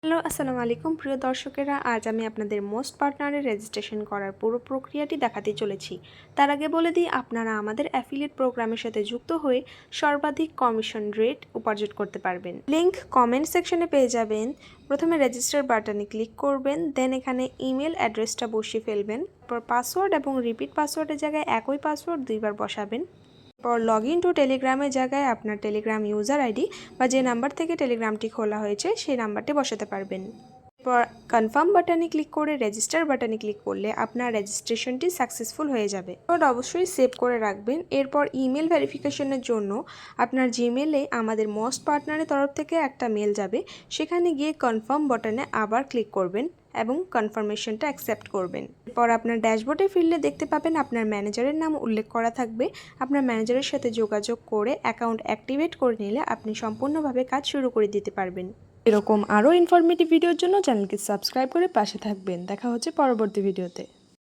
Hello, আসসালামু আলাইকুম প্রিয় দর্শকেরা। আজ আমি আপনাদের মোস্ট পার্টনারে রেজিস্ট্রেশন করার পুরো প্রক্রিয়াটি দেখাতে চলেছি। তার আগে বলে দিই, আপনারা আমাদের অ্যাফিলিয়েট প্রোগ্রামের সাথে যুক্ত হয়ে সর্বাধিক কমিশন রেট উপার্জন করতে পারবেন। লিংক কমেন্ট সেকশনে পেয়ে যাবেন। প্রথমে রেজিস্টার বাটনে ক্লিক করবেন, দেন এখানে ইমেল অ্যাড্রেসটা বসিয়ে ফেলবেন। তারপর পাসওয়ার্ড এবং রিপিট পাসওয়ার্ডের জায়গায় একই পাসওয়ার্ড দুইবার বসাবেন। পর লগ ইন টু টেলিগ্রামের জায়গায় আপনার টেলিগ্রাম ইউজার আইডি বা যে নাম্বার থেকে টেলিগ্রামটি খোলা হয়েছে সেই নাম্বারটি বসাতে পারবেন। এরপর কনফার্ম বাটনে ক্লিক করে রেজিস্টার বাটনে ক্লিক করলে আপনার রেজিস্ট্রেশনটি সাকসেসফুল হয়ে যাবে। এরপর অবশ্যই সেভ করে রাখবেন। এরপর ইমেল ভেরিফিকেশনের জন্য আপনার জিমেলে আমাদের মোস্ট পার্টনারের তরফ থেকে একটা মেল যাবে। সেখানে গিয়ে কনফার্ম বাটনে আবার ক্লিক করবেন এবং কনফার্মেশনটা অ্যাকসেপ্ট করবেন। এরপর আপনার ড্যাশবোর্ডে ফিরলে দেখতে পাবেন আপনার ম্যানেজারের নাম উল্লেখ করা থাকবে। আপনার ম্যানেজারের সাথে যোগাযোগ করে অ্যাকাউন্ট অ্যাক্টিভেট করে নিলে আপনি সম্পূর্ণভাবে কাজ শুরু করে দিতে পারবেন। এরকম আরও ইনফরমেটিভ ভিডিওর জন্য চ্যানেলকে সাবস্ক্রাইব করে পাশে থাকবেন। দেখা হচ্ছে পরবর্তী ভিডিওতে।